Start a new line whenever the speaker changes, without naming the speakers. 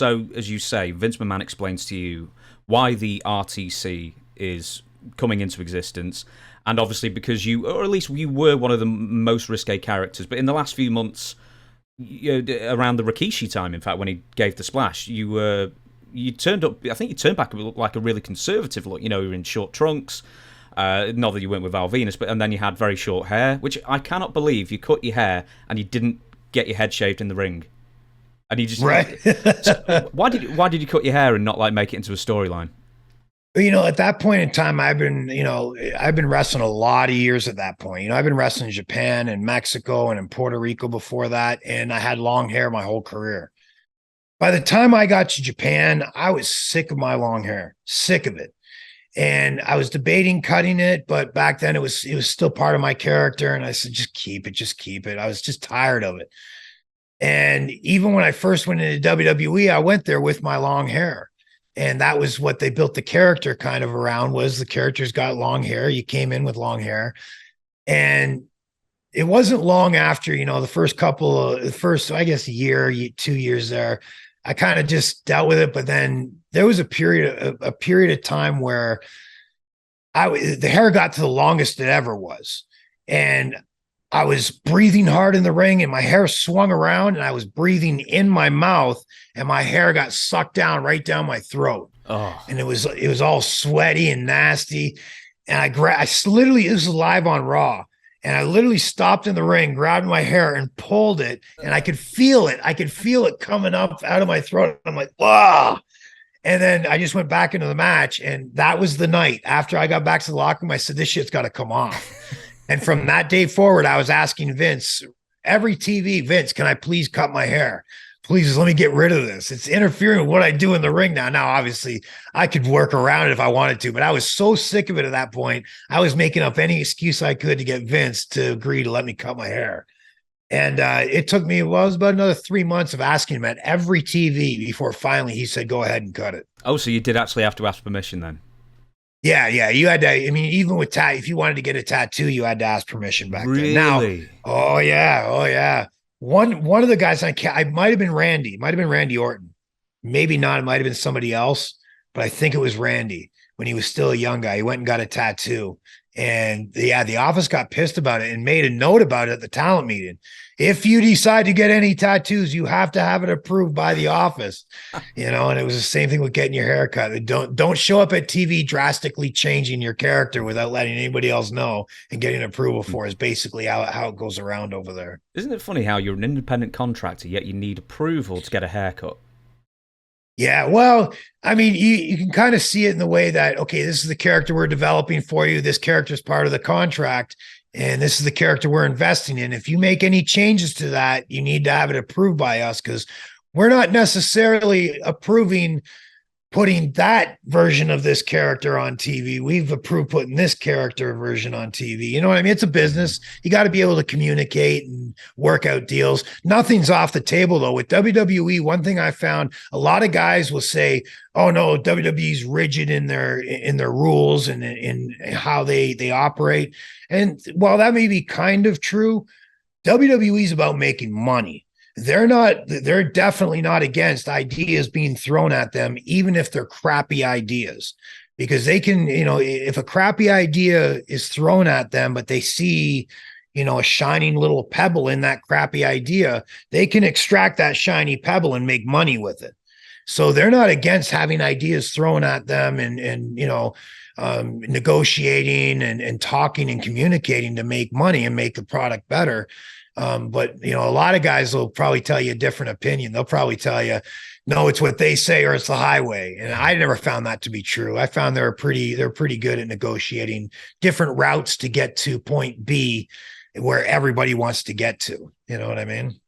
So, as you say, Vince McMahon explains to you why the RTC is coming into existence, and obviously because you, or at least you were one of the most risque characters, but in the last few months, around the Rikishi time, in fact, when he gave the splash, you turned up. I think you turned back like a really conservative look. You were in short trunks. Not that you went with Val Venis, and then you had very short hair, which I cannot believe you cut your hair and you didn't get your head shaved in the ring. And you just
Right.
so why did you cut your hair and not like make it into a storyline?
At that point in time, I've been wrestling a lot of years at that point. I've been wrestling in Japan and Mexico and in Puerto Rico before that. And I had long hair my whole career. By the time I got to Japan, I was sick of my long hair, sick of it. And I was debating cutting it, but back then it was still part of my character. And I said, just keep it. I was just tired of it. And even when I first went into WWE, I went there with my long hair. And that was what they built the character kind of around, was the character's got long hair. You came in with long hair. And it wasn't long after, the first, I guess, year, 2 years there, I kind of just dealt with it. But then there was a period of time where the hair got to the longest it ever was. And I was breathing hard in the ring and my hair swung around and I was breathing in my mouth and my hair got sucked down right down my throat.
Oh,
And it was all sweaty and nasty. And I literally, this was live on Raw. And I literally stopped in the ring, grabbed my hair and pulled it. And I could feel it. I could feel it coming up out of my throat. I'm like, wow. And then I just went back into the match. And that was the night after I got back to the locker room. I said, this shit's got to come off. And from that day forward, I was asking Vince, every TV, Vince, can I please cut my hair? Please let me get rid of this. It's interfering with what I do in the ring now. Now, obviously, I could work around it if I wanted to, but I was so sick of it at that point. I was making up any excuse I could to get Vince to agree to let me cut my hair. And it took me, it was about another 3 months of asking him at every TV before finally he said, go ahead and cut it.
oh, so you did actually have to ask permission then?
Yeah, yeah. You had to, I mean, even with if you wanted to get a tattoo, you had to ask permission back then. Now,
Really?
oh yeah, oh yeah. One of the guys I might have been Randy Orton. Maybe not, it might have been somebody else, but I think it was Randy when he was still a young guy. He went and got a tattoo. And yeah, the office got pissed about it and made a note about it at the talent meeting. If you decide to get any tattoos, you have to have it approved by the office, and it was the same thing with getting your hair cut. Don't show up at TV drastically changing your character without letting anybody else know and getting approval for is basically how it goes around over there.
Isn't it funny how you're an independent contractor, yet you need approval to get a haircut?
Yeah, well, I mean, you can kind of see it in the way that, okay, this is the character we're developing for you. This character is part of the contract, and this is the character we're investing in. If you make any changes to that, you need to have it approved by us because we're not necessarily approving putting that version of this character on TV. We've approved putting this character version on TV. You know what I mean? It's a business. You got to be able to communicate and work out deals. Nothing's off the table though. With WWE, one thing I found, a lot of guys will say, "Oh no, WWE's rigid in their rules and in how they operate." And while that may be kind of true, WWE's about making money. They're definitely not against ideas being thrown at them, even if they're crappy ideas, because they can, if a crappy idea is thrown at them, but they see, a shining little pebble in that crappy idea, they can extract that shiny pebble and make money with it. So they're not against having ideas thrown at them and negotiating and talking and communicating to make money and make the product better. But a lot of guys will probably tell you a different opinion. They'll probably tell you, no, it's what they say or it's the highway. And I never found that to be true. I found they're pretty good at negotiating different routes to get to point B where everybody wants to get to. You know what I mean?